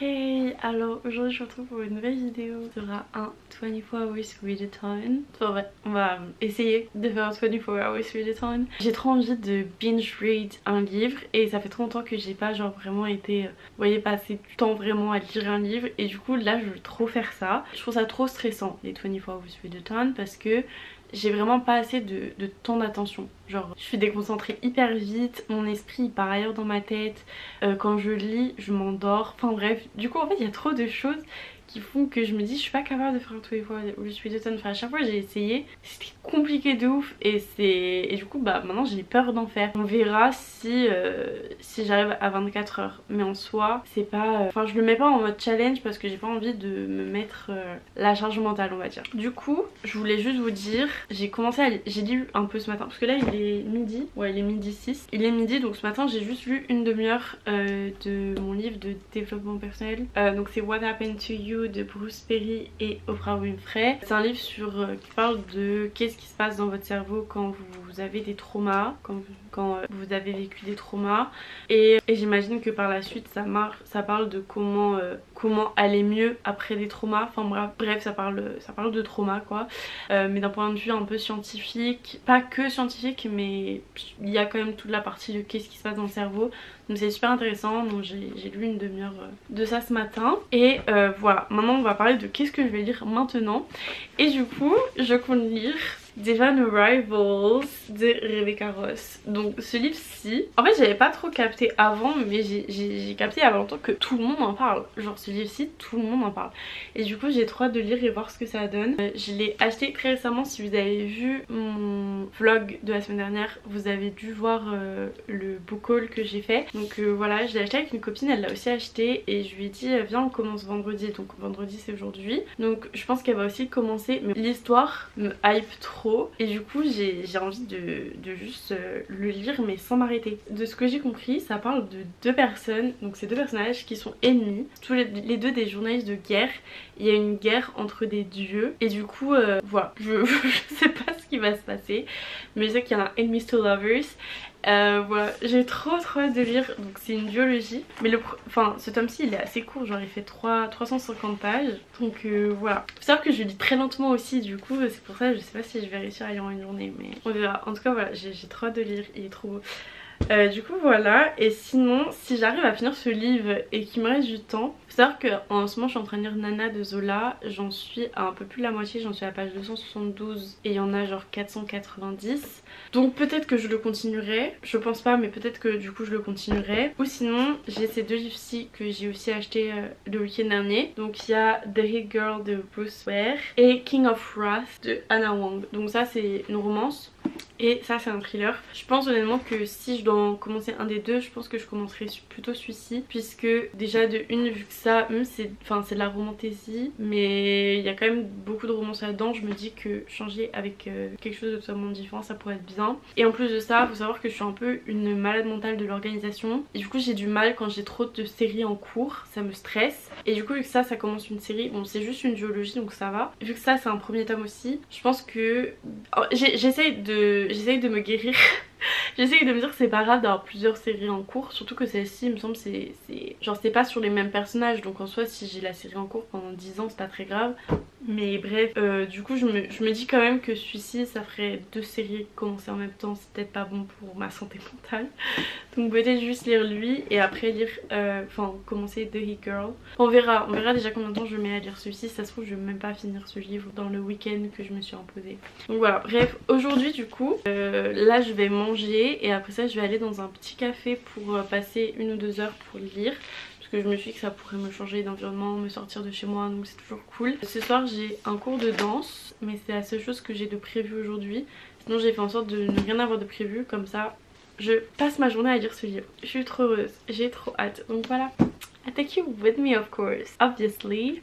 Hey, alors aujourd'hui je vous retrouve pour une nouvelle vidéo. Ce sera un 24 hours readathon. Enfin, ouais, on va essayer de faire un 24 hours readathon. J'ai trop envie de binge read un livre et ça fait trop longtemps que j'ai pas genre vraiment été, vous voyez, passer du temps vraiment à lire un livre, et du coup là je veux trop faire ça. Je trouve ça trop stressant les 24 hours readathon parce que j'ai vraiment pas assez de temps d'attention. Genre je suis déconcentrée hyper vite, mon esprit il part ailleurs dans ma tête, quand je lis je m'endors, enfin bref, du coup en fait il y a trop de choses qui font que je me dis je suis pas capable de faire un tous les fois où je suis d'automne. Enfin à chaque fois j'ai essayé, c'était compliqué de ouf et du coup bah maintenant j'ai peur d'en faire. On verra si j'arrive à 24 heures, mais en soi c'est pas, enfin je le mets pas en mode challenge parce que j'ai pas envie de me mettre la charge mentale, on va dire. Du coup je voulais juste vous dire, j'ai commencé à j'ai lu un peu ce matin parce que là il est midi, ouais il est midi 6, il est midi, donc ce matin j'ai juste lu une demi-heure de mon livre de développement personnel, donc c'est What Happened to You de Bruce Perry et Oprah Winfrey. C'est un livre qui parle de qu'est-ce qui se passe dans votre cerveau quand vous avez des traumas, quand vous avez vécu des traumas, et j'imagine que par la suite ça parle de comment aller mieux après des traumas. Enfin bref, ça parle de trauma quoi, mais d'un point de vue un peu scientifique, pas que scientifique, mais il y a quand même toute la partie de qu'est-ce qui se passe dans le cerveau. Donc c'est super intéressant, donc j'ai lu une demi-heure de ça ce matin. Et voilà, maintenant on va parler de qu'est-ce que je vais lire maintenant. Et du coup, je compte lire Divine Arrivals de Rebecca Ross. Donc ce livre-ci, en fait j'avais pas trop capté avant, mais j'ai capté il y a longtemps que tout le monde en parle. Genre ce livre-ci, tout le monde en parle. Et du coup j'ai trop hâte de lire et voir ce que ça donne. Je l'ai acheté très récemment. Si vous avez vu mon vlog de la semaine dernière, vous avez dû voir le book haul que j'ai fait. Donc voilà, je l'ai acheté avec une copine, elle l'a aussi acheté, et je lui ai dit viens on commence vendredi. Donc vendredi c'est aujourd'hui, donc je pense qu'elle va aussi commencer, mais l'histoire me hype trop. Et du coup j'ai envie de juste le lire mais sans m'arrêter. De ce que j'ai compris, ça parle de deux personnes, donc ces deux personnages qui sont ennemis, tous les deux des journalistes de guerre. Il y a une guerre entre des dieux et du coup voilà, je sais pas ce qui va se passer, mais je sais qu'il y a un enemies to lovers. Voilà, j'ai trop hâte de lire. Donc c'est une duologie, mais ce tome-ci il est assez court, genre il fait 350 pages, donc voilà. Faut savoir que je lis très lentement aussi, du coup c'est pour ça je sais pas si je vais réussir à lire en une journée, mais on verra. En tout cas voilà, j'ai trop hâte de lire, il est trop beau. Du coup voilà, et sinon si j'arrive à finir ce livre et qu'il me reste du temps, faut savoir qu'en ce moment je suis en train de lire Nana de Zola, j'en suis à un peu plus de la moitié, j'en suis à la page 272 et il y en a genre 490, donc peut-être que je le continuerai, je pense pas, mais peut-être que du coup je le continuerai. Ou sinon j'ai ces deux livres-ci que j'ai aussi acheté le week-end dernier, donc il y a The Hit Girl de Bruce Ware et King of Wrath de Anna Wong. Donc ça c'est une romance et ça c'est un thriller. Je pense honnêtement que si je dois en commencer un des deux, je pense que je commencerai plutôt celui-ci, puisque déjà de une, vu que ça même c'est de la romantasy, mais il y a quand même beaucoup de romance là-dedans, je me dis que changer avec quelque chose de totalement différent ça pourrait être bien. Et en plus de ça, faut savoir que je suis un peu une malade mentale de l'organisation, et du coup j'ai du mal quand j'ai trop de séries en cours, ça me stresse. Et du coup vu que ça commence une série, bon c'est juste une duologie donc ça va, vu que ça c'est un premier tome aussi, je pense que j'essaye de me guérir. J'essaye de me dire que c'est pas grave d'avoir plusieurs séries en cours, surtout que celle-ci il me semble c'est pas sur les mêmes personnages, donc en soi si j'ai la série en cours pendant 10 ans c'est pas très grave. Mais bref, du coup je me dis quand même que celui-ci ça ferait deux séries commencer en même temps, c'est peut-être pas bon pour ma santé mentale. Donc peut-être juste lire lui et après lire, commencer The Hit Girl. On verra déjà combien de temps je mets à lire celui-ci. Ça se trouve je vais même pas finir ce livre dans le week-end que je me suis imposé. Donc voilà, bref, aujourd'hui du coup, là je vais manger et après ça je vais aller dans un petit café pour passer 1 ou 2 heures pour lire. Parce que je me suis dit que ça pourrait me changer d'environnement, me sortir de chez moi, donc c'est toujours cool. Ce soir j'ai un cours de danse, mais c'est la seule chose que j'ai de prévu aujourd'hui. Sinon j'ai fait en sorte de ne rien avoir de prévu, comme ça je passe ma journée à lire ce livre. Je suis trop heureuse, j'ai trop hâte. Donc voilà, I take you with me of course, obviously.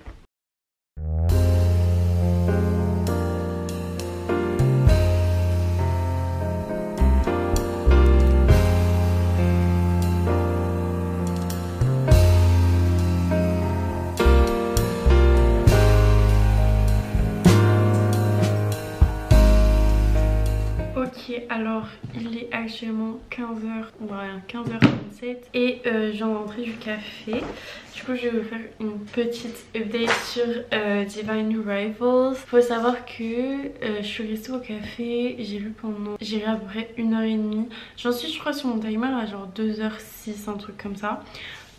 Ok, alors il est actuellement 15h, voilà 15h37 et je viens d'entrer du café. Du coup je vais vous faire une petite update sur Divine Rivals. Faut savoir que je suis restée au café, j'ai lu pendant, j'irai à peu près 1h30. J'en suis je crois sur mon timer à genre 2h06, un truc comme ça.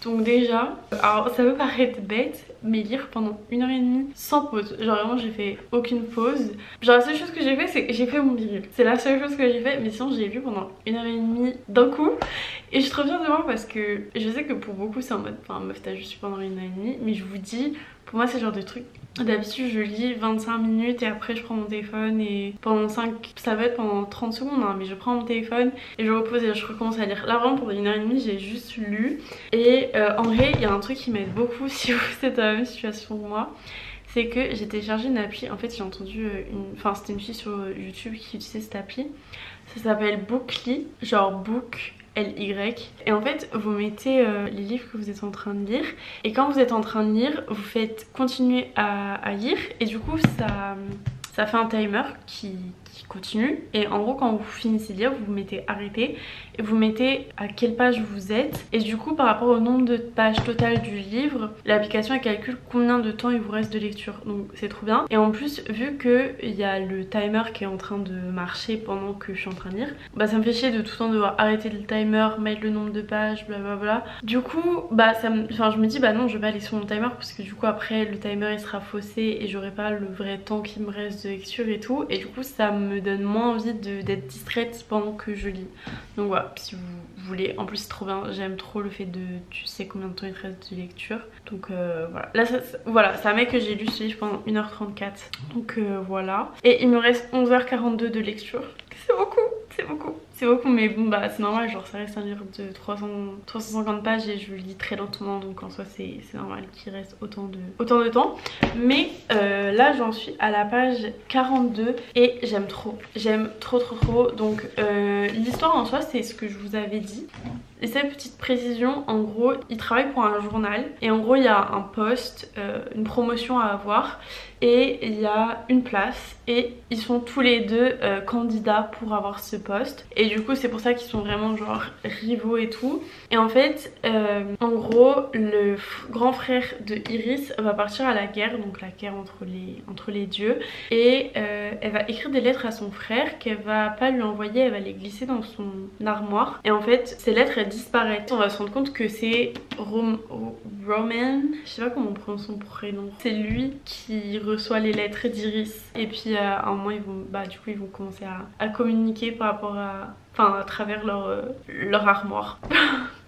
Donc déjà, alors ça peut paraître bête, mais lire pendant 1h30 sans pause. Genre vraiment j'ai fait aucune pause. Genre la seule chose que j'ai fait c'est que j'ai fait mon viril. C'est la seule chose que j'ai fait, mais sinon j'ai lu pendant 1h30 d'un coup. Et je suis trop fière de moi parce que je sais que pour beaucoup c'est en mode, enfin meuf t'as juste lu pendant 1h30. Mais je vous dis, pour moi c'est le genre de truc, d'habitude je lis 25 minutes et après je prends mon téléphone et pendant 5, ça va être pendant 30 secondes hein, mais je prends mon téléphone et je repose et je recommence à lire. Là vraiment pendant 1h30 j'ai juste lu. Et en vrai il y a un truc qui m'aide beaucoup si vous êtes dans la même situation que moi. C'est que j'ai téléchargé une appli, en fait j'ai entendu enfin c'était une fille sur YouTube qui utilisait cette appli. Ça s'appelle Bookly, genre book LY. Et en fait vous mettez les livres que vous êtes en train de lire. Et quand vous êtes en train de lire, vous faites continuer à lire. Et du coup ça fait un timer qui continue. Et en gros quand vous finissez de lire, vous mettez arrêter. Et vous mettez à quelle page vous êtes. Et du coup par rapport au nombre de pages totales du livre, l'application elle calcule combien de temps il vous reste de lecture. Donc c'est trop bien. Et en plus vu qu'il y a le timer qui est en train de marcher pendant que je suis en train de lire, bah ça me fait chier de tout le temps devoir arrêter le timer, mettre le nombre de pages, blablabla. Du coup bah je me dis bah non je vais pas aller sur mon timer parce que du coup après le timer il sera faussé et j'aurai pas le vrai temps qui me reste de lecture et tout. Et du coup ça me donne moins envie d'être distraite pendant que je lis. Donc voilà, si vous voulez, en plus c'est trop bien, j'aime trop le fait de tu sais combien de temps il te reste de lecture. Donc voilà, là voilà, ça met que j'ai lu ce livre pendant 1h34. Donc voilà. Et il me reste 11h42 de lecture. C'est beaucoup, c'est beaucoup. C'est beaucoup mais bon bah c'est normal, genre ça reste un livre de 350 pages et je le lis très lentement donc en soi c'est normal qu'il reste autant de temps. Mais là j'en suis à la page 42 et j'aime trop trop. Donc l'histoire en soi c'est ce que je vous avais dit. Et cette petite précision, en gros, il travaille pour un journal et en gros il y a un poste, une promotion à avoir et il y a une place et ils sont tous les deux candidats pour avoir ce poste et du coup c'est pour ça qu'ils sont vraiment genre rivaux et tout. Et en fait en gros le grand frère de Iris va partir à la guerre, donc la guerre entre les dieux, et elle va écrire des lettres à son frère qu'elle va pas lui envoyer, elle va les glisser dans son armoire et en fait ces lettres elles disparaissent. On va se rendre compte que c'est Roman, je sais pas comment on prononce son prénom, c'est lui qui reçoit les lettres d'Iris et puis à un moment ils vont, du coup ils vont commencer à communiquer par rapport à travers leur armoire.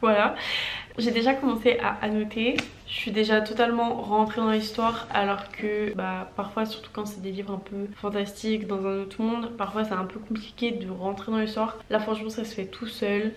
Voilà, j'ai déjà commencé à annoter. Je suis déjà totalement rentrée dans l'histoire alors que parfois, surtout quand c'est des livres un peu fantastiques dans un autre monde, parfois c'est un peu compliqué de rentrer dans l'histoire. Là franchement ça se fait tout seul.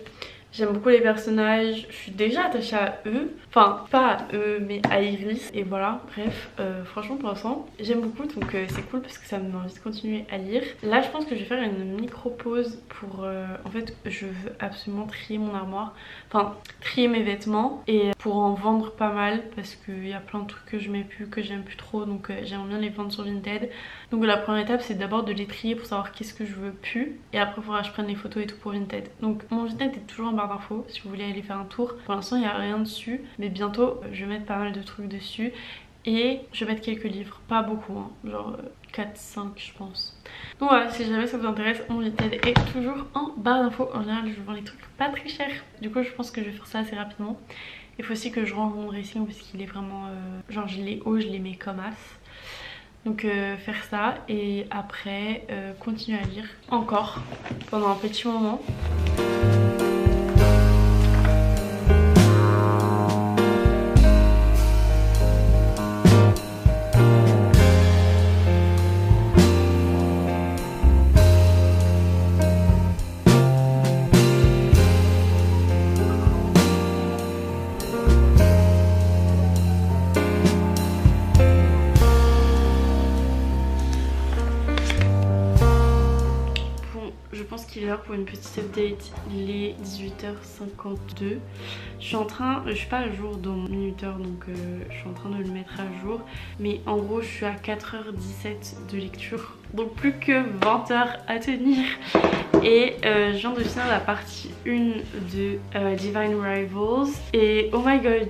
J'aime beaucoup les personnages, je suis déjà attachée à eux, enfin pas à eux mais à Iris et voilà, bref, franchement pour l'instant j'aime beaucoup donc c'est cool parce que ça me donne envie de continuer à lire. Là je pense que je vais faire une micro pause pour, en fait je veux absolument trier mon armoire, enfin trier mes vêtements et pour en vendre pas mal parce qu'il y a plein de trucs que je mets plus, que j'aime plus trop donc j'aimerais bien les vendre sur Vinted. Donc la première étape c'est d'abord de les trier pour savoir qu'est-ce que je veux plus et après il faudra que je prenne les photos et tout pour Vinted. Donc mon Vinted est toujours en barre d'infos si vous voulez aller faire un tour. Pour l'instant il n'y a rien dessus mais bientôt je vais mettre pas mal de trucs dessus et je vais mettre quelques livres, pas beaucoup hein, genre 4-5 je pense. Donc voilà, si jamais ça vous intéresse, mon Vinted est toujours en barre d'infos. En général je vends les trucs pas très chers, du coup je pense que je vais faire ça assez rapidement. Il faut aussi que je range mon dressing parce qu'il est vraiment genre je les haut, je les mets comme as. Donc faire ça et après continuer à lire encore pendant un petit moment. l'heure pour une petite update. Il est 18h52. Je suis pas à jour dans mon minuteur, donc je suis en train de le mettre à jour. Mais en gros, je suis à 4h17 de lecture. Donc plus que 20 heures à tenir. Et je viens de finir la partie 1 de Divine Rivals. Et oh my god,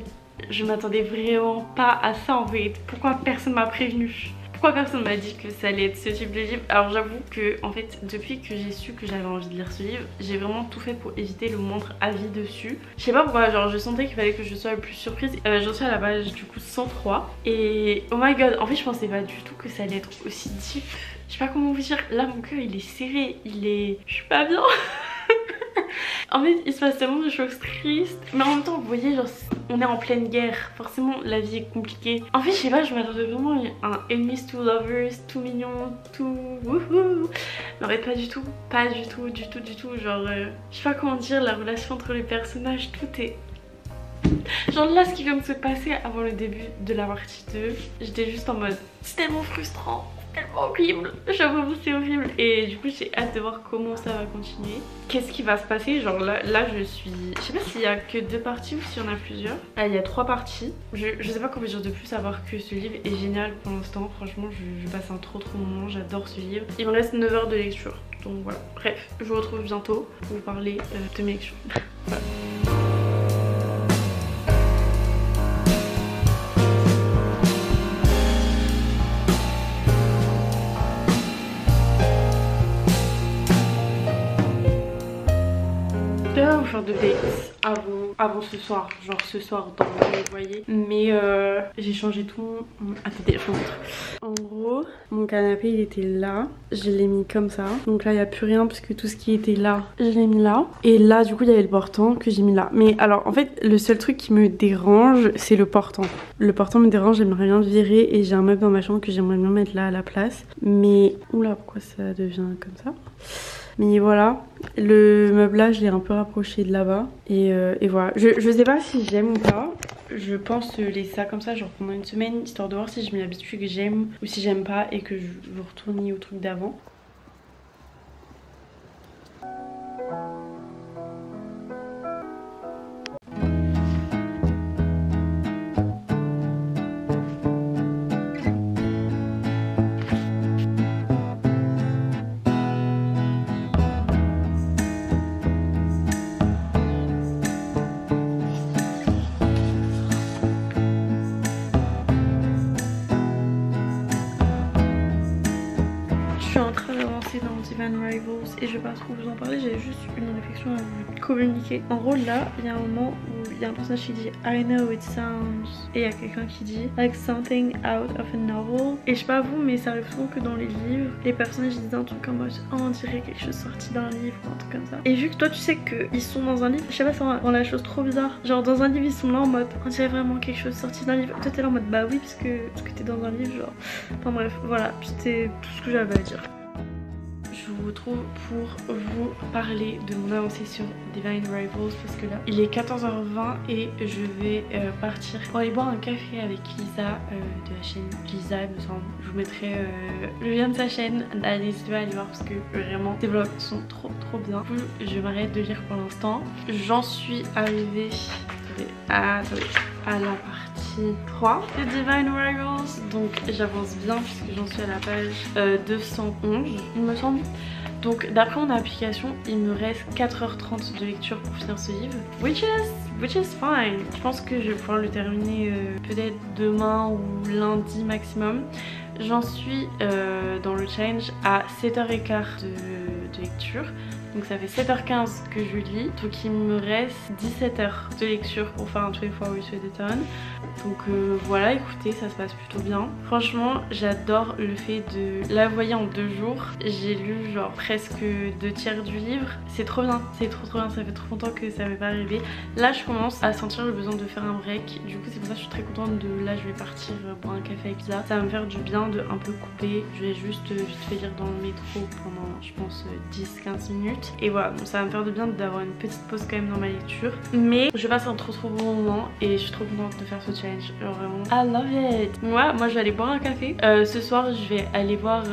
je m'attendais vraiment pas à ça en fait. Pourquoi personne m'a prévenu? Pourquoi personne m'a dit que ça allait être ce type de livre? Alors j'avoue que en fait depuis que j'ai su que j'avais envie de lire ce livre, j'ai vraiment tout fait pour éviter le moindre avis dessus. Je sais pas pourquoi, genre je sentais qu'il fallait que je sois la plus surprise. J'en suis à la page du coup 103. Et oh my god, en fait je pensais pas du tout que ça allait être aussi deep. Je sais pas comment vous dire, là mon cœur il est serré, je suis pas bien. En fait il se passe tellement de choses tristes. Mais en même temps vous voyez genre on est en pleine guerre. Forcément la vie est compliquée. En fait je sais pas, je m'attendais vraiment à un enemies to lovers, tout mignon, tout wouhou. Mais en fait pas du tout. Pas du tout, du tout. Genre je sais pas comment dire, la relation entre les personnages, tout est... Genre là ce qui vient de se passer avant le début de la partie 2, j'étais juste en mode c'est tellement frustrant, c'est tellement horrible, j'avoue c'est horrible. Et du coup j'ai hâte de voir comment ça va continuer. Qu'est-ce qui va se passer? Genre là je suis... Je sais pas s'il y a que 2 parties ou s'il y en a plusieurs. Ah il y a 3 parties. Je sais pas comment dire de plus à part que ce livre est génial pour l'instant. Franchement je passe un trop moment, j'adore ce livre. Il me reste 9 heures de lecture. Donc voilà, bref, je vous retrouve bientôt pour vous parler de mes lectures. Voilà. Vous faire de dates avant ce soir, genre ce soir dans le voyez. Mais j'ai changé tout. Attendez, je vous montre. En gros, mon canapé il était là, je l'ai mis comme ça. Donc là il n'y a plus rien parce que tout ce qui était là, je l'ai mis là. Et là du coup il y avait le portant que j'ai mis là. Mais alors en fait le seul truc qui me dérange c'est le portant. Le portant me dérange, j'aimerais bien le virer et j'ai un meuble dans ma chambre que j'aimerais bien mettre là à la place. Mais oula, pourquoi ça devient comme ça? Mais voilà, le meublage je l'ai un peu rapproché de là-bas et voilà. Je sais pas si j'aime ou pas. Je pense laisser ça comme ça genre pendant une semaine histoire de voir si je m'y habitue, que j'aime ou si j'aime pas et que je retourne au truc d'avant. Dans Divine Rivals et je vais pas trop vous en parler, j'avais juste une réflexion à vous communiquer. En gros là il y a un moment où il y a un personnage qui dit I know it sounds et il y a quelqu'un qui dit like something out of a novel. Et je sais pas vous mais ça arrive souvent que dans les livres les personnages disent un truc en mode oh, on dirait quelque chose sorti d'un livre ou un truc comme ça. Et vu que toi tu sais qu'ils sont dans un livre, je sais pas, ça rend la chose trop bizarre. Genre dans un livre ils sont là en mode on dirait vraiment quelque chose sorti d'un livre. Toi t'es là en mode bah oui parce que t'es dans un livre genre. Enfin bref voilà, c'était tout ce que j'avais à dire. Je vous retrouve pour vous parler de mon avancée sur Divine Rivals parce que là il est 14h20 et je vais partir pour aller boire un café avec Lisa de la chaîne Lisa il me semble. Je vous mettrai le lien de sa chaîne, n'hésitez pas à aller voir parce que vraiment ses vlogs sont trop bien. Du coup je m'arrête de lire pour l'instant. J'en suis arrivée à la partie 3 de Divine Rivals, donc j'avance bien puisque j'en suis à la page 211 il me semble. Donc d'après mon application il me reste 4h30 de lecture pour finir ce livre, which is fine. Je pense que je vais pouvoir le terminer peut-être demain ou lundi maximum. J'en suis dans le challenge à 7h15 de lecture. Donc ça fait 7h15 que je lis. Donc il me reste 17 heures de lecture pour faire un 24 Hours with Editon. Donc voilà, écoutez, ça se passe plutôt bien. Franchement, j'adore le fait de la voyer en 2 jours. J'ai lu genre presque 2 tiers du livre. C'est trop bien, c'est trop bien. Ça fait trop longtemps que ça m'est pas arrivé. Là, je commence à sentir le besoin de faire un break. Du coup, c'est pour ça que je suis très contente de... Là, je vais partir boire un café avec Lisa. Ça va me faire du bien de un peu couper. Je vais juste vite fait lire dans le métro pendant, je pense, 10-15 minutes. suite. Et voilà, bon, ça va me faire de bien d'avoir une petite pause quand même dans ma lecture. Mais je passe un trop bon moment et je suis trop contente de faire ce challenge. Genre vraiment, I love it. Moi je vais aller boire un café. Ce soir je vais aller voir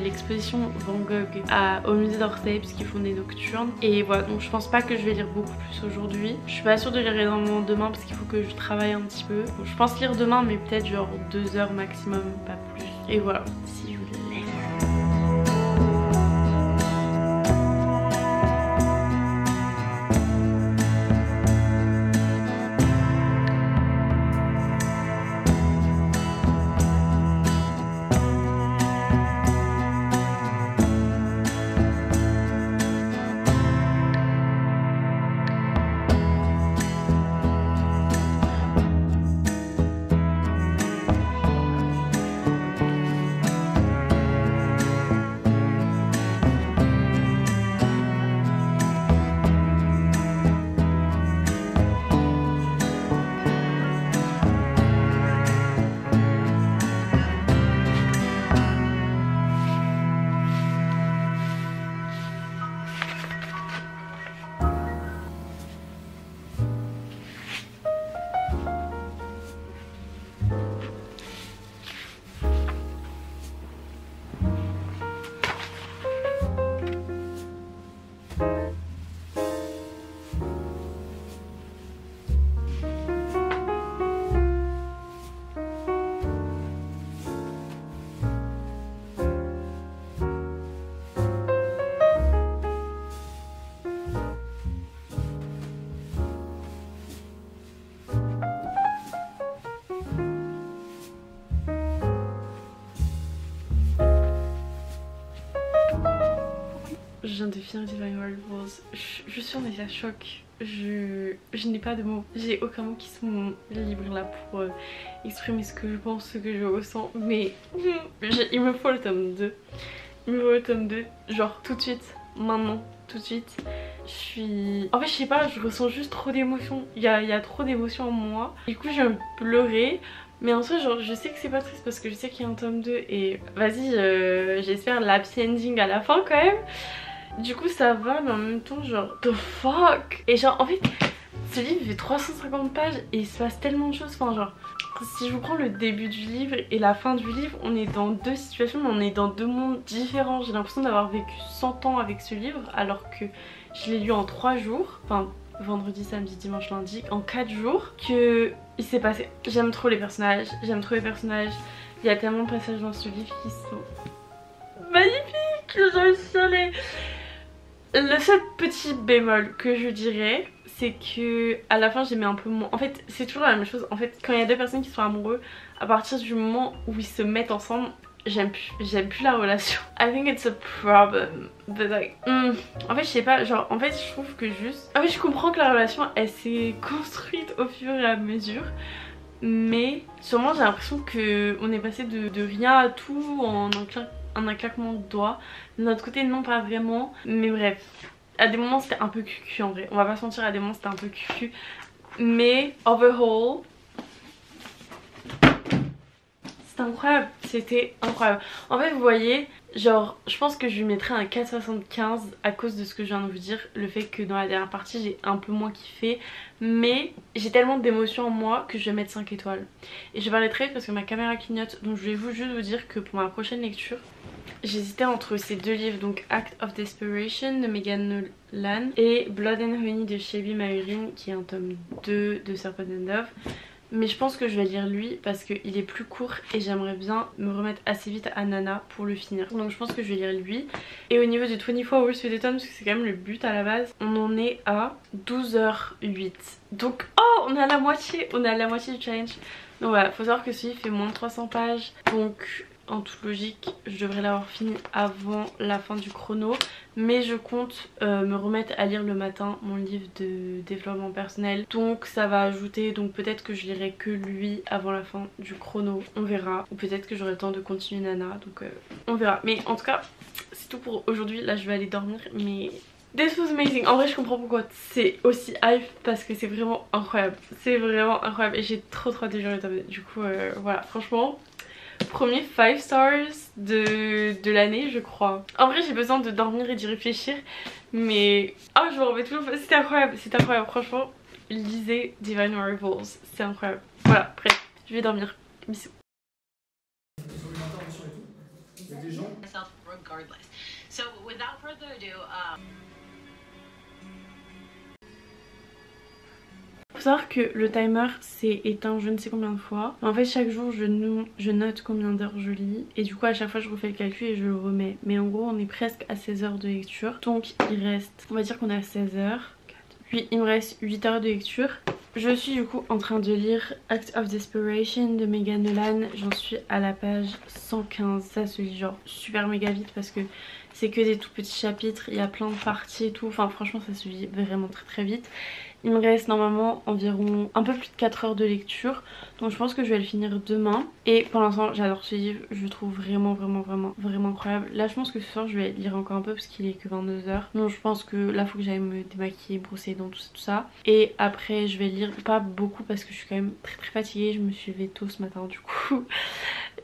l'exposition Van Gogh au musée d'Orsay parce qu'ils font des nocturnes. Et voilà, donc je pense pas que je vais lire beaucoup plus aujourd'hui. Je suis pas sûre de lire énormément demain parce qu'il faut que je travaille un petit peu. Bon, je pense lire demain mais peut-être genre 2 heures maximum, pas plus. Et voilà, si je vous laisse. Je viens de finir Divine Rivals. Je suis en état choc. Je n'ai pas de mots. J'ai aucun mot qui sont libres là pour exprimer ce que je pense, ce que je ressens. Mais il me faut le tome 2. Il me faut le tome 2. Genre tout de suite. Maintenant. Tout de suite. Je suis... En fait je sais pas, je ressens juste trop d'émotions. Il y a trop d'émotions en moi. Du coup je vais pleurer. Mais en soi genre je sais que c'est pas triste parce que je sais qu'il y a un tome 2. Et vas-y j'espère l'happy ending à la fin quand même. Du coup ça va mais en même temps genre the fuck. Et genre en fait ce livre fait 350 pages et il se passe tellement de choses. Enfin genre si je vous prends le début du livre et la fin du livre, on est dans deux situations mais on est dans deux mondes différents. J'ai l'impression d'avoir vécu 100 ans avec ce livre alors que je l'ai lu en 3 jours. Enfin vendredi, samedi, dimanche, lundi, en 4 jours que il s'est passé. J'aime trop les personnages, j'aime trop les personnages. Il y a tellement de passages dans ce livre qui sont magnifiques, j'en suis chialée. Le seul petit bémol que je dirais, c'est que à la fin j'ai mis un peu moins. En fait c'est toujours la même chose. En fait quand il y a deux personnes qui sont amoureux, à partir du moment où ils se mettent ensemble, j'aime plus la relation. I think it's a problem. But like, en fait je sais pas, genre en fait je trouve que juste... En fait je comprends que la relation elle s'est construite au fur et à mesure. Mais sûrement j'ai l'impression qu'on est passé de rien à tout en un claquement de doigts. De notre côté non pas vraiment. Mais bref, à des moments c'était un peu cucu en vrai. On va pas se mentir, à des moments c'était un peu cucu. Mais overall c'était incroyable. C'était incroyable. En fait vous voyez, genre je pense que je lui mettrais un 4,75 à cause de ce que je viens de vous dire. Le fait que dans la dernière partie j'ai un peu moins kiffé. Mais j'ai tellement d'émotions en moi que je vais mettre 5 étoiles. Et je vais parler très vite parce que ma caméra clignote. Donc je vais juste vous dire que pour ma prochaine lecture, j'hésitais entre ces deux livres, donc Act of Desperation de Megan Nolan et Blood and Honey de Shelby Mayrin qui est un tome 2 de Serpent and Dove. Mais je pense que je vais lire lui parce qu'il est plus court et j'aimerais bien me remettre assez vite à Nana pour le finir. Donc je pense que je vais lire lui. Et au niveau de 24 Hours with the Tom, parce que c'est quand même le but à la base, on en est à 12h08. Donc oh, on est à la moitié du challenge. Donc voilà, faut savoir que ce livre fait moins de 300 pages. Donc en toute logique je devrais l'avoir fini avant la fin du chrono. Mais je compte me remettre à lire le matin mon livre de développement personnel. Donc ça va ajouter, donc peut-être que je lirai que lui avant la fin du chrono. On verra. Ou peut-être que j'aurai le temps de continuer Nana. Donc on verra. Mais en tout cas c'est tout pour aujourd'hui. Là je vais aller dormir. Mais this was amazing. En vrai je comprends pourquoi c'est aussi hype. Parce que c'est vraiment incroyable. C'est vraiment incroyable. Et j'ai trop hâte de lire le tome 2. Du coup voilà, franchement... Premier 5 stars de l'année je crois. En vrai j'ai besoin de dormir et d'y réfléchir. Mais oh, je me remets toujours, c'était incroyable, franchement. Lisez Divine Rivals, c'est incroyable. Voilà, bref, je vais dormir. Bisous. Faut savoir que le timer s'est éteint je ne sais combien de fois. En fait chaque jour je note combien d'heures je lis et du coup à chaque fois je refais le calcul et je le remets. Mais en gros on est presque à 16 heures de lecture. Donc il reste, on va dire qu'on est à 16 heures. Puis il me reste 8 heures de lecture. Je suis du coup en train de lire Act of Desperation de Megan Nolan. J'en suis à la page 115. Ça se lit genre super méga vite parce que c'est que des tout petits chapitres. Il y a plein de parties et tout. Enfin franchement ça se lit vraiment très très vite. Il me reste normalement environ un peu plus de 4 heures de lecture. Donc je pense que je vais le finir demain. Et pour l'instant j'adore ce livre. Je le trouve vraiment incroyable. Là je pense que ce soir je vais lire encore un peu parce qu'il est que 22 heures. Donc je pense que là faut que j'aille me démaquiller, brosser les dents, tout ça. Et après je vais lire pas beaucoup parce que je suis quand même très fatiguée. Je me suis levée tôt ce matin du coup.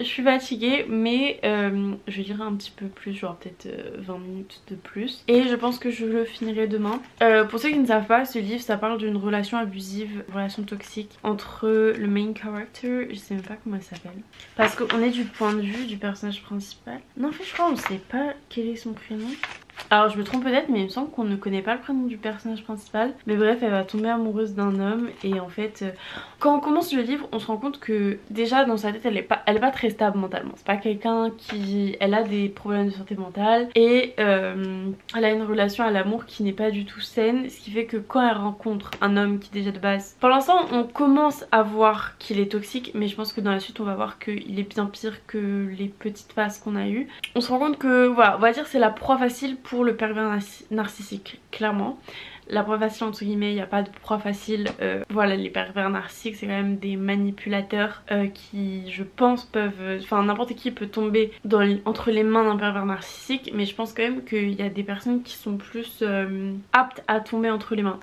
Je suis fatiguée mais je vais lire un petit peu plus, genre peut-être 20 minutes de plus. Et je pense que je le finirai demain. Pour ceux qui ne savent pas, ce livre ça parle d'une relation abusive, relation toxique entre le main character, je sais même pas comment elle s'appelle. Parce qu'on est du point de vue du personnage principal. Non en fait je crois on sait pas quel est son prénom. Alors je me trompe peut-être mais il me semble qu'on ne connaît pas le prénom du personnage principal. Mais bref elle va tomber amoureuse d'un homme et en fait quand on commence le livre on se rend compte que déjà dans sa tête elle est pas très stable mentalement. C'est pas quelqu'un qui... Elle a des problèmes de santé mentale et elle a une relation à l'amour qui n'est pas du tout saine. Ce qui fait que quand elle rencontre un homme qui déjà de base... Pour l'instant on commence à voir qu'il est toxique mais je pense que dans la suite on va voir qu'il est bien pire que les petites phases qu'on a eues. On se rend compte que voilà on va dire c'est la proie facile pour le pervers narcissique, clairement. La proie facile entre guillemets, il n'y a pas de proie facile. Voilà, les pervers narcissiques c'est quand même des manipulateurs qui je pense peuvent... Enfin n'importe qui peut tomber entre les mains d'un pervers narcissique. Mais je pense quand même qu'il y a des personnes qui sont plus aptes à tomber entre les mains.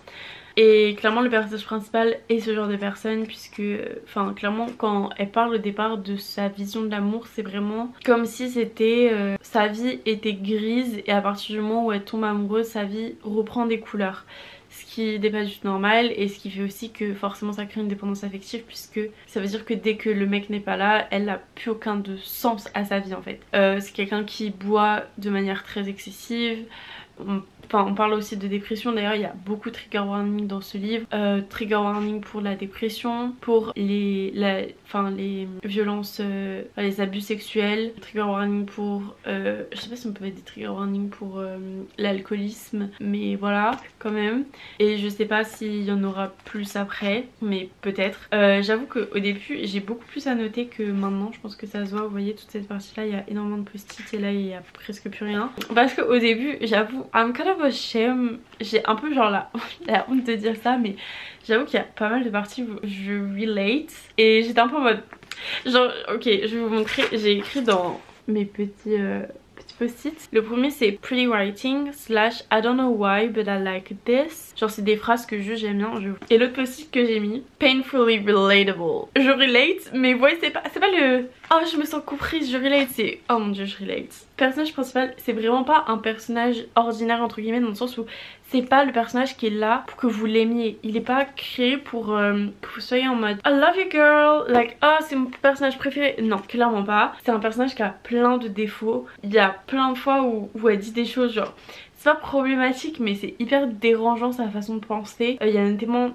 Et clairement le personnage principal est ce genre de personne puisque enfin clairement quand elle parle au départ de sa vision de l'amour c'est vraiment comme si c'était sa vie était grise et à partir du moment où elle tombe amoureuse sa vie reprend des couleurs. Ce qui n'est pas du tout normal et ce qui fait aussi que forcément ça crée une dépendance affective puisque ça veut dire que dès que le mec n'est pas là elle n'a plus aucun de sens à sa vie en fait. C'est quelqu'un qui boit de manière très excessive. On parle aussi de dépression, d'ailleurs il y a beaucoup de trigger warning dans ce livre. Trigger warning pour la dépression, pour les violences, les abus sexuels. Trigger warning pour, je sais pas si on peut mettre des trigger warning pour l'alcoolisme, mais voilà quand même. Et je sais pas s'il y en aura plus après, mais peut-être. J'avoue qu'au début j'ai beaucoup plus à noter que maintenant, je pense que ça se voit, vous voyez toute cette partie là il y a énormément de post-it et là il y a presque plus rien. Parce qu'au début j'avoue, I'm kind of ashamed, j'ai un peu genre la honte de dire ça mais j'avoue qu'il y a pas mal de parties où je relate et j'étais un peu en mode genre ok je vais vous montrer, j'ai écrit dans mes petits post-it. Le premier c'est pretty writing / I don't know why but I like this. Genre c'est des phrases que j'aime bien. Et l'autre post-it que j'ai mis, painfully relatable. Je relate mais vous voyez c'est pas le oh je me sens comprise, je relate, c'est oh mon dieu je relate. Le personnage principal c'est vraiment pas un personnage ordinaire entre guillemets dans le sens où c'est pas le personnage qui est là pour que vous l'aimiez. Il est pas créé pour que vous soyez en mode I love you girl, like oh c'est mon personnage préféré. Non clairement pas. C'est un personnage qui a plein de défauts. Il y a plein de fois où elle dit des choses genre c'est pas problématique mais c'est hyper dérangeant sa façon de penser. Il y a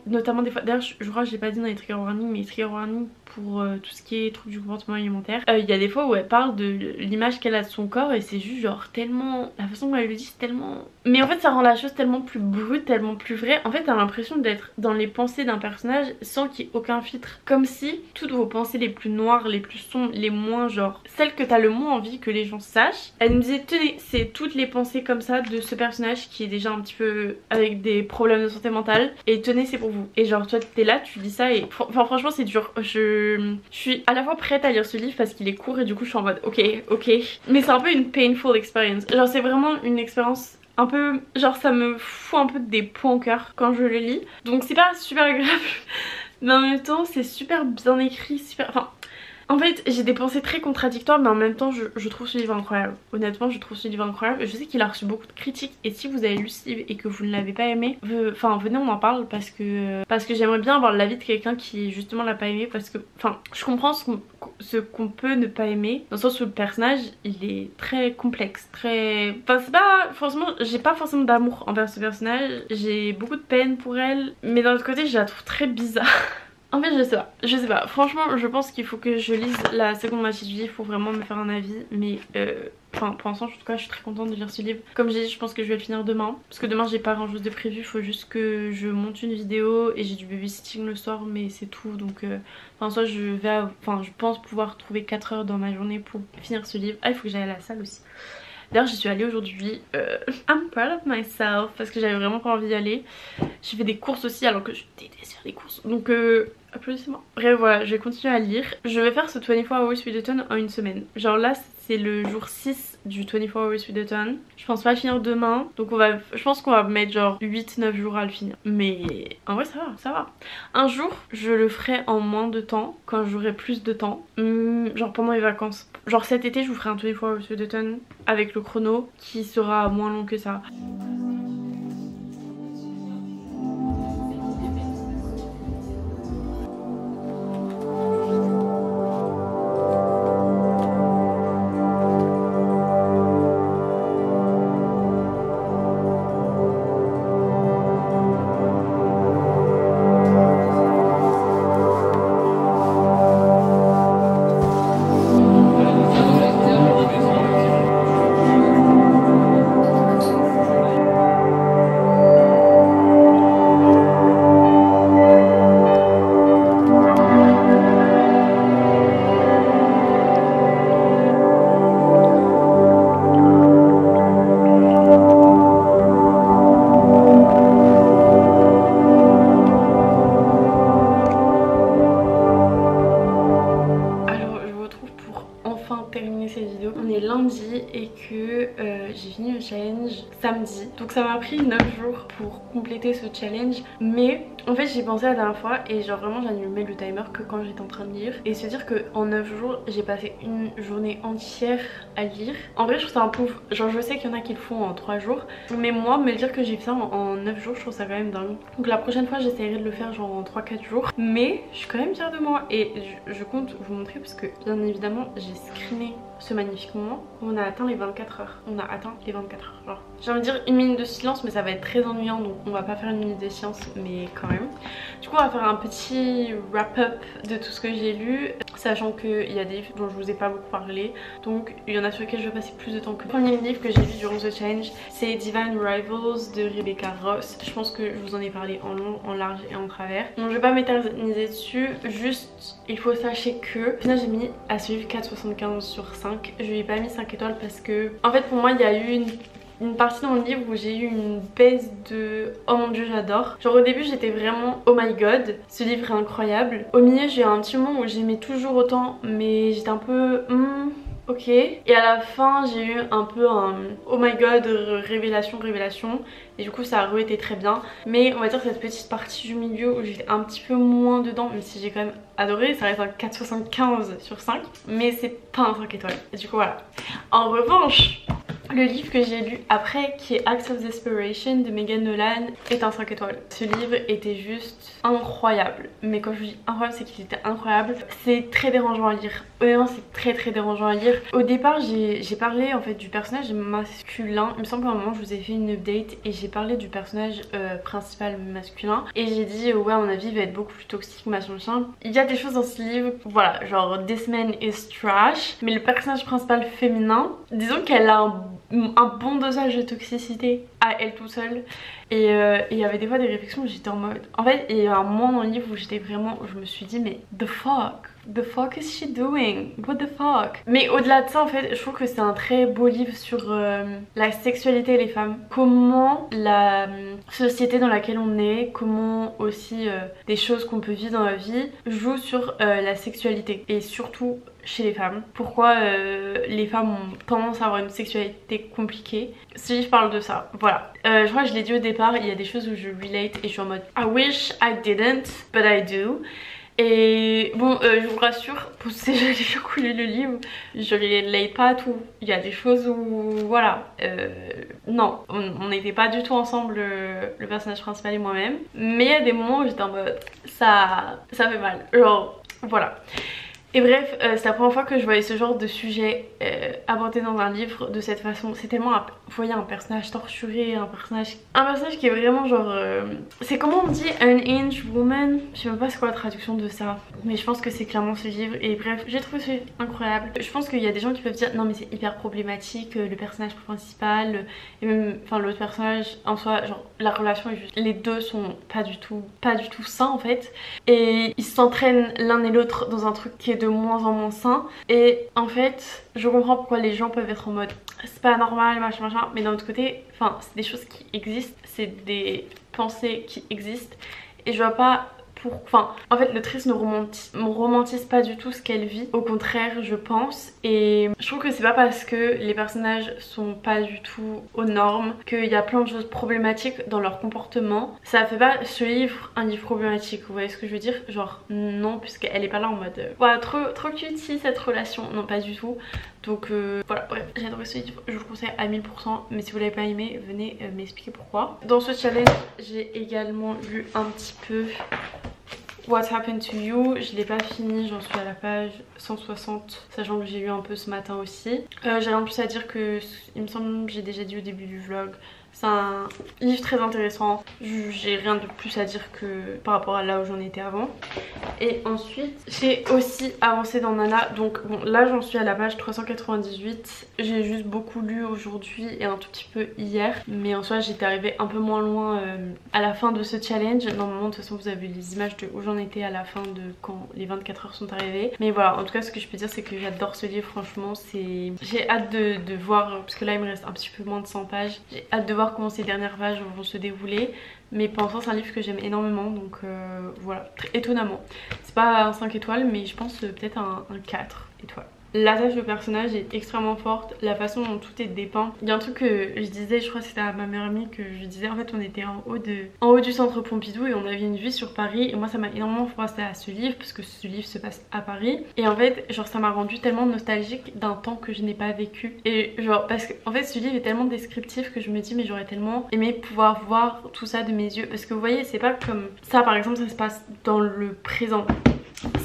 notamment des fois, d'ailleurs je crois que je l'ai pas dit dans les trigger warnings mais les trigger warnings pour tout ce qui est troubles du comportement alimentaire. Il y a des fois où elle parle de l'image qu'elle a de son corps et c'est juste genre tellement... La façon dont elle le dit c'est tellement... Mais en fait ça rend la chose tellement plus brute, tellement plus vraie. En fait t'as l'impression d'être dans les pensées d'un personnage sans qu'il y ait aucun filtre. Comme si toutes vos pensées les plus noires, les plus sombres, les moins genre... Celles que t'as le moins envie que les gens sachent. Elle me disait tenez c'est toutes les pensées comme ça de ce personnage qui est déjà un petit peu avec des problèmes de santé mentale. Et tenez c'est pour vous. Et genre toi t'es là, tu dis ça et... Enfin franchement c'est dur. Je suis à la fois prête à lire ce livre parce qu'il est court et du coup je suis en mode ok mais c'est un peu une painful experience, genre c'est vraiment une expérience un peu genre ça me fout un peu des points au cœur quand je le lis donc c'est pas super agréable mais en même temps c'est super bien écrit, super... Enfin En fait j'ai des pensées très contradictoires, mais en même temps je trouve ce livre incroyable. Honnêtement je trouve ce livre incroyable. Je sais qu'il a reçu beaucoup de critiques, et si vous avez lu ce livre et que vous ne l'avez pas aimé, enfin venez on en parle, parce que j'aimerais bien avoir l'avis de quelqu'un qui justement l'a pas aimé, parce que enfin je comprends ce qu'on peut ne pas aimer, dans le sens où le personnage il est très complexe, très... Enfin c'est pas... Franchement j'ai pas forcément d'amour envers ce personnage, j'ai beaucoup de peine pour elle, mais d'un autre côté je la trouve très bizarre. En fait je sais pas, franchement je pense qu'il faut que je lise la seconde moitié du livre pour vraiment me faire un avis, mais enfin pour l'instant en tout cas je suis très contente de lire ce livre. Comme j'ai dit je pense que je vais le finir demain, parce que demain j'ai pas grand chose de prévu, il faut juste que je monte une vidéo et j'ai du babysitting le soir, mais c'est tout. Donc enfin soit je vais, enfin je pense pouvoir trouver 4 heures dans ma journée pour finir ce livre. Ah il faut que j'aille à la salle aussi. D'ailleurs j'y suis allée aujourd'hui, I'm proud of myself, parce que j'avais vraiment pas envie d'y aller. J'ai fait des courses aussi alors que je déteste faire des courses, donc applaudissez-moi. Bref voilà, je vais continuer à lire. Je vais faire ce 24 Hours with Autumn en une semaine. Genre là c'est le jour 6 du 24 Hours with Autumn. Je pense pas le finir demain, donc je pense qu'on va mettre genre 8-9 jours à le finir. Mais en vrai ça va, ça va. Un jour je le ferai en moins de temps, quand j'aurai plus de temps, genre pendant les vacances. Genre cet été je vous ferai un 24 Hours with Autumn avec le chrono qui sera moins long que ça. Et que j'ai fini le challenge samedi, donc ça m'a pris 9 jours pour compléter ce challenge. Mais en fait j'ai pensé la dernière fois et genre vraiment j'allumais le timer que quand j'étais en train de lire, et se dire que en 9 jours j'ai passé une journée entière à lire. En vrai je trouve ça un peu, genre je sais qu'il y en a qui le font en 3 jours, mais moi me dire que j'ai fait ça en 9 jours je trouve ça quand même dingue. Donc la prochaine fois j'essaierai de le faire genre en 3-4 jours, mais je suis quand même fière de moi et je compte vous montrer, parce que bien évidemment j'ai screené ce magnifique moment où on a atteint les 24 heures. On a atteint les 24 heures. Genre, j'ai envie de dire une minute de silence, mais ça va être très ennuyant, donc on va pas faire une minute de silence, mais quand même. Du coup, on va faire un petit wrap-up de tout ce que j'ai lu, sachant qu'il y a des livres dont je vous ai pas beaucoup parlé, donc il y en a sur lesquels je vais passer plus de temps que... Le premier livre que j'ai lu durant ce challenge, c'est Divine Rivals de Rebecca Ross. Je pense que je vous en ai parlé en long, en large et en travers. Donc je vais pas m'éterniser dessus, juste il faut sachez que au final j'ai mis à ce livre 4,75 sur 5. Je lui ai pas mis 5 étoiles parce que en fait pour moi il y a eu une partie dans le livre où j'ai eu une baisse de oh mon dieu j'adore. Genre au début j'étais vraiment oh my god ce livre est incroyable. Au milieu j'ai eu un petit moment où j'aimais toujours autant, mais j'étais un peu ok. Et à la fin j'ai eu un peu un oh my god révélation. Et du coup ça a été très bien. Mais on va dire cette petite partie du milieu où j'étais un petit peu moins dedans, même si j'ai quand même adoré, ça reste un 4,75 sur 5. Mais c'est pas un 5 étoiles. Et du coup voilà. En revanche, le livre que j'ai lu après, qui est Acts of Desperation de Megan Nolan, est un 5 étoiles. Ce livre était juste incroyable. Mais quand je dis incroyable, c'est qu'il était incroyable. C'est très dérangeant à lire. Honnêtement, c'est très dérangeant à lire. Au départ, j'ai parlé en fait du personnage masculin. Il me semble qu'à un moment, je vous ai fait une update et j'ai parlé du personnage principal masculin. Et j'ai dit, ouais, à mon avis, il va être beaucoup plus toxique, machin. Il y a des choses dans ce livre, voilà, genre This Man is trash. Mais le personnage principal féminin, disons qu'elle a un bon dosage de toxicité à elle tout seule. Et il y avait des fois des réflexions où j'étais en mode... En fait, il y a un moment dans le livre où j'étais vraiment... Je me suis dit, mais the fuck is she doing? What the fuck? Mais au-delà de ça, en fait, je trouve que c'est un très beau livre sur la sexualité et les femmes. Comment la société dans laquelle on est, comment aussi des choses qu'on peut vivre dans la vie jouent sur la sexualité. Et surtout chez les femmes. Pourquoi les femmes ont tendance à avoir une sexualité compliquée. Ce livre parle de ça. Voilà. Je crois que je l'ai dit au départ, il y a des choses où je relate et je suis en mode I wish I didn't, but I do. Et bon, je vous rassure, pour ces gens qui ont lu le livre, je relate pas à tout. Il y a des choses où, voilà, non, on n'était pas du tout ensemble, le personnage principal et moi-même. Mais il y a des moments où j'étais en mode, ça fait mal, genre, voilà. Et bref, c'est la première fois que je voyais ce genre de sujet abordé dans un livre de cette façon. C'est tellement, vous voyez, un personnage torturé, un personnage qui est vraiment genre... c'est comment on dit an inch woman? Je sais même pas c'est quoi la traduction de ça. Mais je pense que c'est clairement ce livre. Et bref, j'ai trouvé ce livre incroyable. Je pense qu'il y a des gens qui peuvent dire non mais c'est hyper problématique, le personnage principal et même enfin l'autre personnage en soi, genre la relation est juste... Les deux sont pas du tout sains en fait. Et ils s'entraînent l'un et l'autre dans un truc qui est de moins en moins sain. Et en fait je comprends pourquoi les gens peuvent être en mode c'est pas normal machin, mais d'un autre côté enfin c'est des choses qui existent, c'est des pensées qui existent et je vois pas enfin en fait l'autrice ne romantise pas du tout ce qu'elle vit, au contraire je pense, et je trouve que c'est pas parce que les personnages sont pas du tout aux normes qu'il y a plein de choses problématiques dans leur comportement. Ça fait pas ce livre un livre problématique, vous voyez ce que je veux dire, genre non, puisqu'elle est pas là en mode voilà trop cutie cette relation, non pas du tout. Donc voilà, bref, j'ai adoré ce livre, je vous le conseille à 1000%, mais si vous l'avez pas aimé, venez m'expliquer pourquoi. Dans ce challenge, j'ai également lu un petit peu What Happened to You. Je l'ai pas fini, j'en suis à la page 160, sachant que j'ai lu un peu ce matin aussi. J'ai rien de plus à dire que, il me semble que j'ai déjà dit au début du vlog, c'est un livre très intéressant, j'ai rien de plus à dire que par rapport à là où j'en étais avant. Et ensuite j'ai aussi avancé dans Nana, donc bon là j'en suis à la page 398. J'ai juste beaucoup lu aujourd'hui et un tout petit peu hier, mais en soi j'étais arrivée un peu moins loin à la fin de ce challenge. Normalement de toute façon vous avez les images de où j'en étais à la fin de quand les 24 heures sont arrivées. Mais voilà, en tout cas ce que je peux dire c'est que j'adore ce livre, franchement c'est... J'ai hâte de voir, parce que là il me reste un petit peu moins de 100 pages, j'ai hâte de voir comment ces dernières pages vont se dérouler. Mais pour l'instant c'est un livre que j'aime énormément, donc voilà, très étonnamment. C'est pas un 5 étoiles mais je pense peut-être un 4 étoiles. L'attache au personnage est extrêmement forte, la façon dont tout est dépeint. Il y a un truc que je disais, je crois que c'était à ma meilleure amie que je disais, en fait on était en haut du centre Pompidou et on avait une vue sur Paris, et moi ça m'a énormément fait penser à ce livre parce que ce livre se passe à Paris, et en fait genre ça m'a rendu tellement nostalgique d'un temps que je n'ai pas vécu, et genre parce que en fait ce livre est tellement descriptif que je me dis mais j'aurais tellement aimé pouvoir voir tout ça de mes yeux, parce que vous voyez c'est pas comme ça par exemple, ça se passe dans le présent.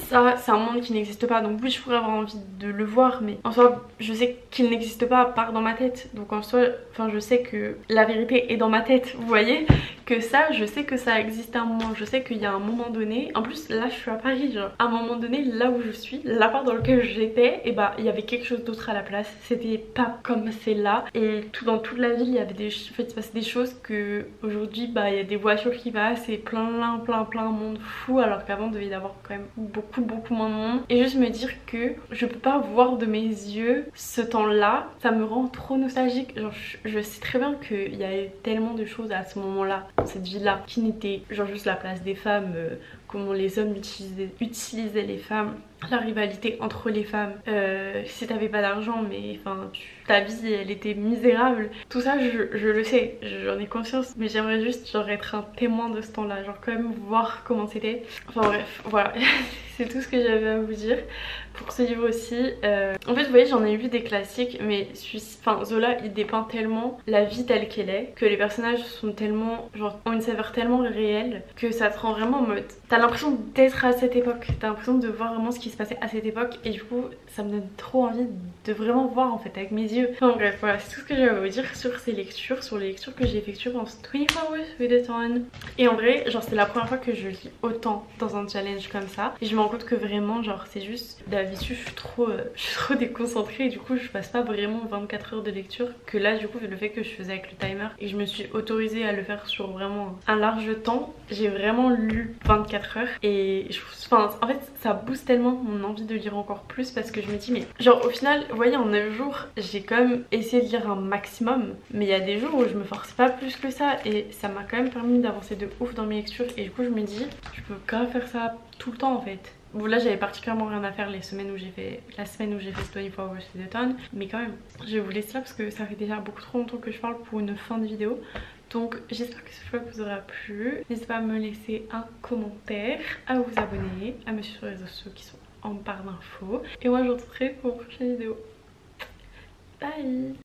Ça c'est un monde qui n'existe pas, donc oui je pourrais avoir envie de le voir, mais en soi je sais qu'il n'existe pas à part dans ma tête, donc en soi enfin je sais que la vérité est dans ma tête, vous voyez, que ça je sais que ça existe à un moment, je sais qu'il y a un moment donné, en plus là je suis à Paris, genre à un moment donné là où je suis, l'appart dans lequel j'étais, et bah il y avait quelque chose d'autre à la place, c'était pas comme c'est là, et dans toute la ville il y avait des, en fait il se passait des choses que aujourd'hui bah il y a des voitures qui passent et plein monde fou, alors qu'avant il devait y avoir quand même beaucoup moins de monde, et juste me dire que je peux pas voir de mes yeux ce temps là, ça me rend trop nostalgique. Genre je sais très bien qu'il y a eu tellement de choses à ce moment là, dans cette ville là, qui n'était genre juste la place des femmes, comment les hommes utilisaient les femmes, la rivalité entre les femmes, si t'avais pas d'argent mais enfin ta vie elle était misérable, tout ça je le sais, j'en ai conscience, mais j'aimerais juste genre être un témoin de ce temps là, genre quand même voir comment c'était. Enfin bref voilà c'est tout ce que j'avais à vous dire pour ce livre aussi. En fait vous voyez j'en ai vu des classiques, mais enfin Zola il dépeint tellement la vie telle qu'elle est, que les personnages sont tellement genre ont une saveur tellement réelle que ça te rend vraiment en mode, t'as l'impression d'être à cette époque, t'as l'impression de voir vraiment ce qui se passait à cette époque, et du coup ça me donne trop envie de vraiment voir en fait avec mes yeux. Enfin bref voilà, c'est tout ce que j'avais à vous dire sur ces lectures, sur les lectures que j'ai effectuées pendant ce 24 Hours with a Ton. Et en vrai genre c'est la première fois que je lis autant dans un challenge comme ça, et je me rends compte que vraiment genre c'est juste d'habitude je suis trop déconcentrée, et du coup je passe pas vraiment 24 heures de lecture, que là du coup le fait que je faisais avec le timer et je me suis autorisée à le faire sur vraiment un large temps, j'ai vraiment lu 24 heures, et enfin en fait ça booste tellement mon envie de lire encore plus, parce que je me dis mais genre au final vous voyez en 9 jours j'ai quand même essayé de lire un maximum, mais il y a des jours où je me force pas plus que ça, et ça m'a quand même permis d'avancer de ouf dans mes lectures, et du coup je me dis je peux quand même faire ça tout le temps en fait. Bon là j'avais particulièrement rien à faire la semaine où j'ai fait ce 24 Hours with the Ton, mais quand même je vais vous laisser là parce que ça fait déjà beaucoup trop longtemps que je parle pour une fin de vidéo. Donc j'espère que ce vlog vous aura plu. N'hésitez pas à me laisser un commentaire, à vous abonner, à me suivre sur les réseaux sociaux qui sont en barre d'infos. Et moi je vous retrouverai pour une prochaine vidéo. Bye.